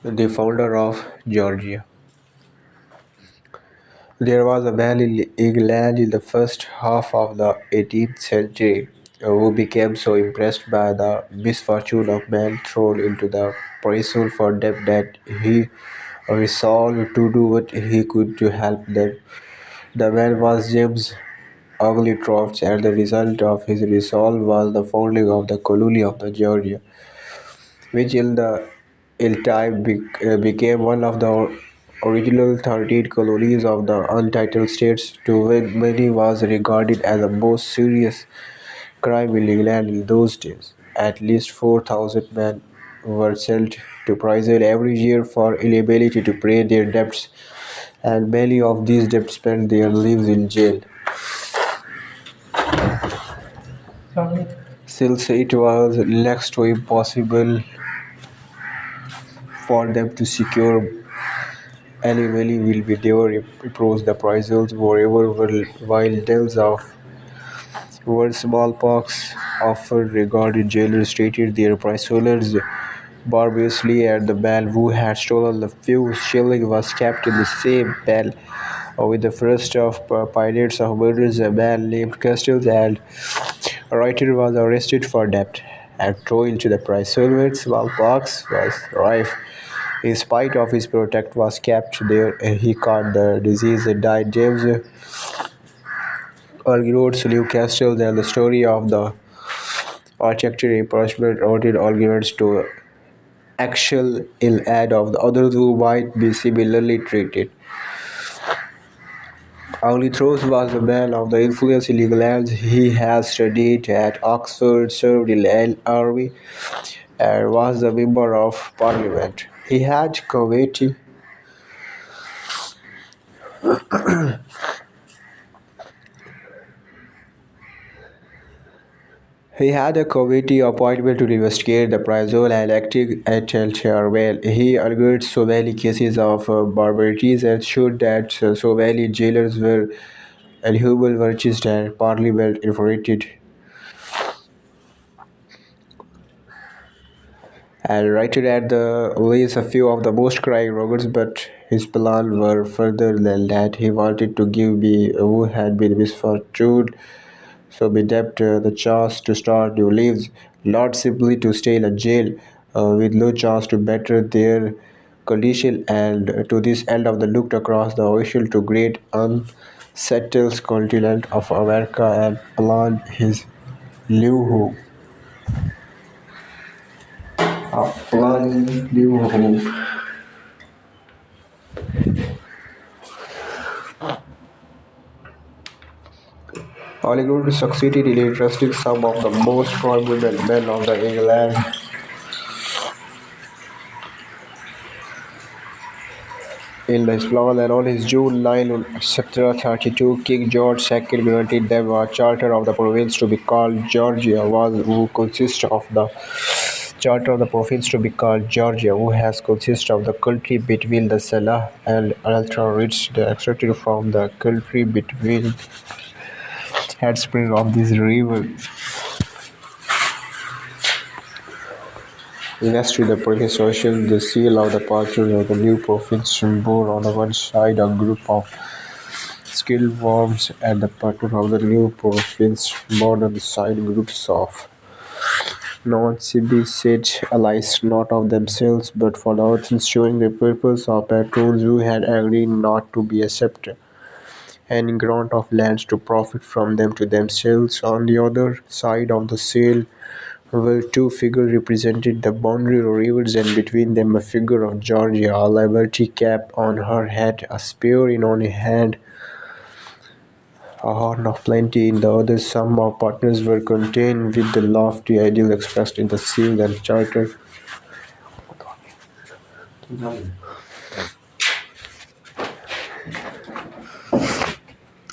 the founder of Georgia. There was a man in England in the first half of the 18th century who became so impressed by the misfortune of man thrown into the prison for debt that he resolved to do what he could to help them. The man was James Oglethorpe, and the result of his resolve was the founding of the colony of the Georgia, which in time became one of the original 13 colonies of the Untitled States, to when many was regarded as the most serious crime in England in those days. At least 4,000 men were sent to prison every year for inability to pay their debts, and many of these debts spent their lives in jail. Since it was next to impossible for them to secure any money will be there approach the prisons moreover while tales of were smallpox often regarded jailers treated their prisoners barbarously, and the man who had stolen the few shillings was kept in the same cell with the first of pirates of murders. A man named Castles and a writer was arrested for debt and thrown into the prison where smallpox was rife. In spite of his protect was kept there, he caught the disease and died. James Argyros, Newcastle, and the story of the architecture parchment routed arguments to actual ill aid of the others who might be similarly treated. Oglethorpe was a man of the influence in England. He has studied at Oxford, served in the army, and was a member of parliament. He had a committee appointment to investigate the prison and acting at chairman. He argued so many cases of barbarities and showed that so many jailers were inhuman virtues and parliament infuriated and written at the least a few of the most crying rogues, but his plans were further than that. He wanted to give me who had been misfortune so be debt the chance to start new lives, not simply to stay in a jail with no chance to better their condition. And to this end of the looked across the ocean to great unsettled continent of America and planned his new home. Planned his new home. Hollywood succeeded in interesting some of the most prominent men of the England in the plan, and on his June 9, 1732, King George II granted them a charter of the province to be called Georgia, who has consist of the country between the Selah and Ultra Ridge, the extracted from the country between headspring of this river. Next to the British Ocean, the seal of the patron of the new province bore on the one side a group of skilled worms, and the patron of the new province bore on the side groups of non-civilized allies, not of themselves but for the others, showing the purpose of patrons who had agreed not to be accepted any grant of lands to profit from them to themselves. On the other side of the sail were two figures represented the boundary rivers, and between them a figure of Georgia, a liberty cap on her head, a spear in one hand, a horn of plenty in the other. Some of partners were contained with the lofty ideal expressed in the seal and charter.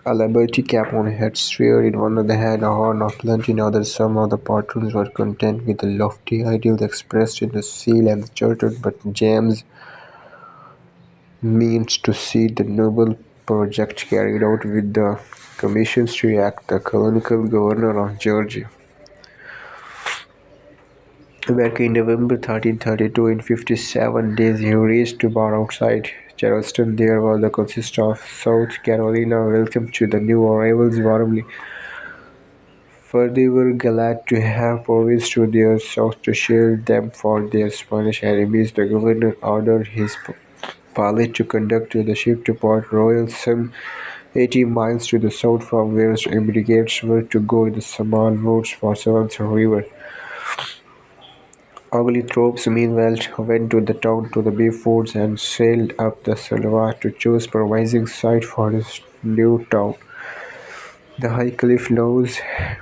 A liberty cap on head, spear in one hand, a horn of plenty in the other. Some of the patrons were content with the lofty ideals expressed in the seal and the charter, but James means to see the noble project carried out with the commissions to act the colonial governor of Georgia. Back in November 1332, in 57 days, he reached to bar outside Charleston. There was the consist of South Carolina welcomed to the new arrivals warmly, for they were glad to have province to their south to shield them from their Spanish enemies. The governor ordered his pilot to conduct the ship to Port Royal, some 80 miles to the south from where brigades were to go in the small boats for Savannah River. Oglethorpe meanwhile went to the town to the bay forts and sailed up the Salwar to choose promising site for his new town. The high cliff nose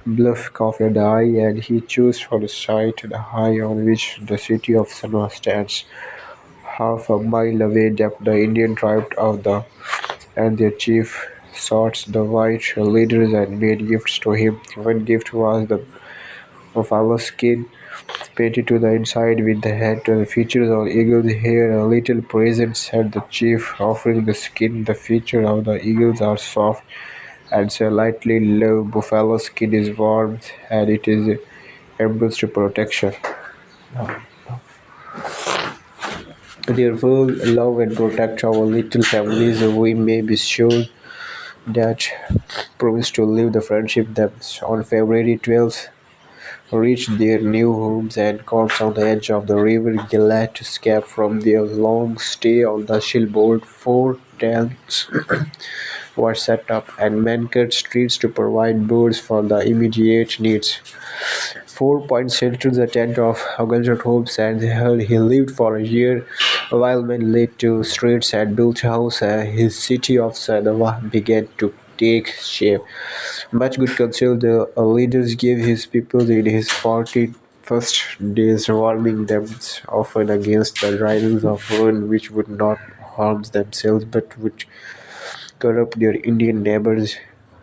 bluff caught the eye, and he chose for the site the high on which the city of Sanwa stands. Half a mile away depth the Indian tribe of the and their chief sought the white leaders and made gifts to him. One gift was the buffalo skin painted to the inside with the head and the features of eagle's hair. A little present, said the chief, offering the skin. The features of the eagles are soft and slightly low. Buffalo skin is warm and it is able to protection. Therefore, love and protect our little families. We may be sure that promise to live the friendship that on February 12th reached their new homes and camped on the edge of the river, glad to escape from their long stay on the shipboard. Four tents were set up, and men cut streets to provide boards for the immediate needs. 4 points entered the tent of Augustus Hobbes, and he lived for a year, while men laid to streets and built houses. His city of Sadova began to take shape. Much good counsel the leaders gave his people in his 41st days, warning them often against the riders of ruin which would not harm themselves but would corrupt their Indian neighbors.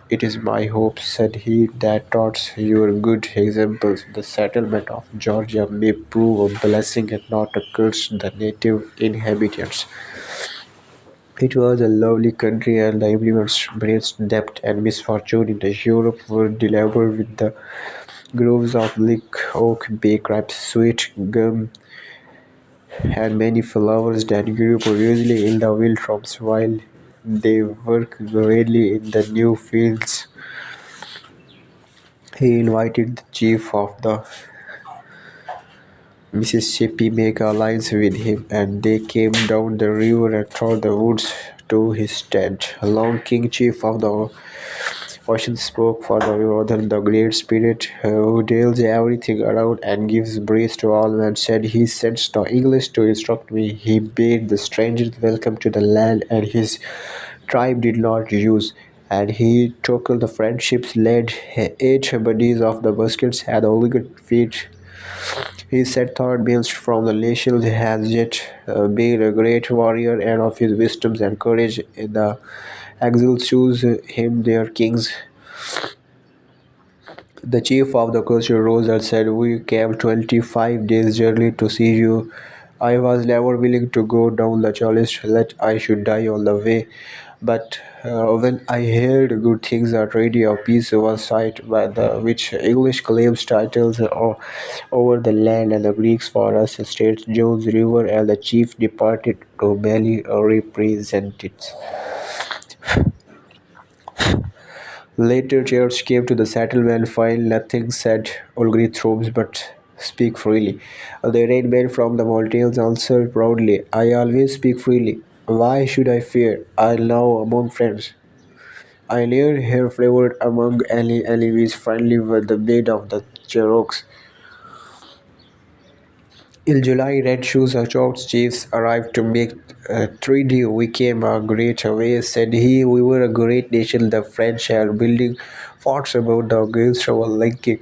It is my hope, said he, that towards your good examples the settlement of Georgia may prove a blessing and not a curse to the native inhabitants. It was a lovely country, and the immigrants' braced debt and misfortune in Europe were delivered with the groves of lick, oak, bay, crabs, sweet gum, and many flowers that grew profusely in the wildrooms while they worked greatly in the new fields. He invited the chief of the Mississippi make alliance with him, and they came down the river and through the woods to his tent. Long King, chief of the ocean, spoke for the northern, the great spirit who deals everything around and gives breath to all men, said he sends the English to instruct me. He bade the strangers welcome to the land, and his tribe did not use. And he took the friendships led 8 buddies of the baskets had only good feet. He said Thor Bills from the nations has yet been a great warrior, and of his wisdom and courage in the exile choose him their kings. The chief of the culture rose and said, we came 25 days journey to see you. I was never willing to go down the challenge that I should die on the way. But when I heard good things, a treaty of peace was signed by the which English claims titles over the land and the Greeks for us states Jones River, and the chief departed to Mali representatives. Later chairs came to the settlement, find nothing said Olgri but speak freely. The red men from the mountains answered proudly, I always speak freely. Why should I fear? I now among friends. I near here flavored among enemies, friendly with the blade of the Cherokees. In July, Red Shoes Achot's chiefs arrived to make a treaty. We came a great way, said he. We were a great nation. The French are building forts about the against our linking.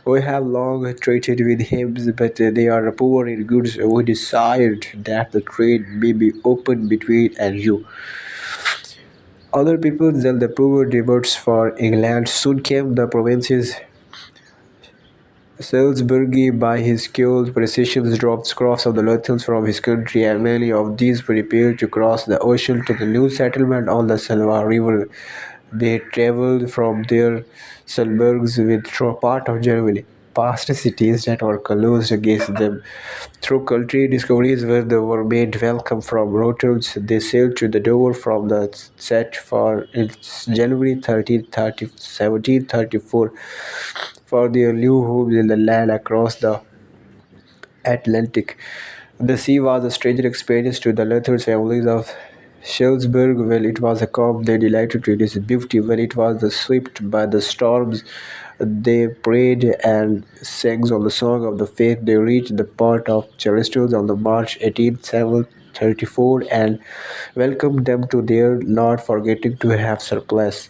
We have long traded with him, but they are poor in goods. We desired that the trade may be open between and you. Other people than the poor devotes for England. Soon came the provinces Salisbury, by his skilled precision, dropped scraps of the Lutherans from his country, and many of these prepared to cross the ocean to the new settlement on the Salwa River. They traveled from their Sulbergs with part of Germany. past cities that were closed against them. Through cultural discoveries where they were made welcome from roads, they sailed to the door from the set for its January 30, 1734 for their new homes in the land across the Atlantic. The sea was a strange experience to the Luthers families of Schilsberg. When it was a calm, they delighted in its beauty. When it was swept by the storms, they prayed and sang on the song of the faith. They reached the port of Celestials on the March 1834 and welcomed them to their Lord, forgetting to have surplus.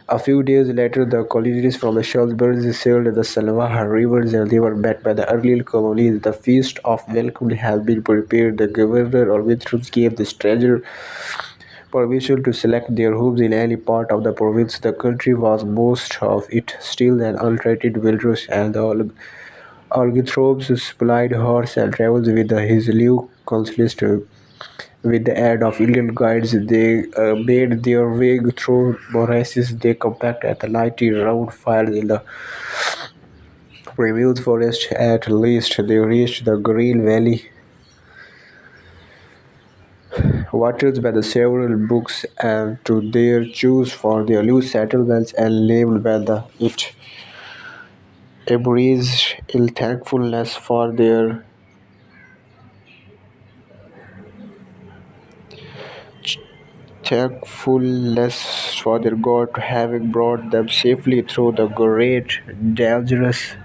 A few days later, the colonists from the Salisbury sailed the Salwah rivers and they were met by the early colonies. The feast of welcome had been prepared. The governor or Arbitrus gave the stranger permission to select their homes in any part of the province. The country was most of it still an untreated wilderness, and the Argithropes supplied horse and travels with his new consulist. With the aid of Indian guides, they made their way through morasses. They camped at the lighted round fires in the remote forest. At least they reached the Green Valley, watered by the several books, and to their choose for their new settlements and lived by the it embraced ill thankfulness for their God to having brought them safely through the great dangers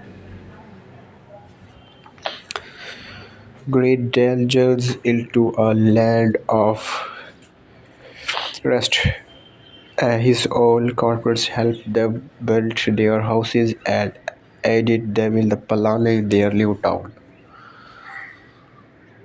into a land of rest. His old corporates helped them build their houses and aided them in the planning their new town.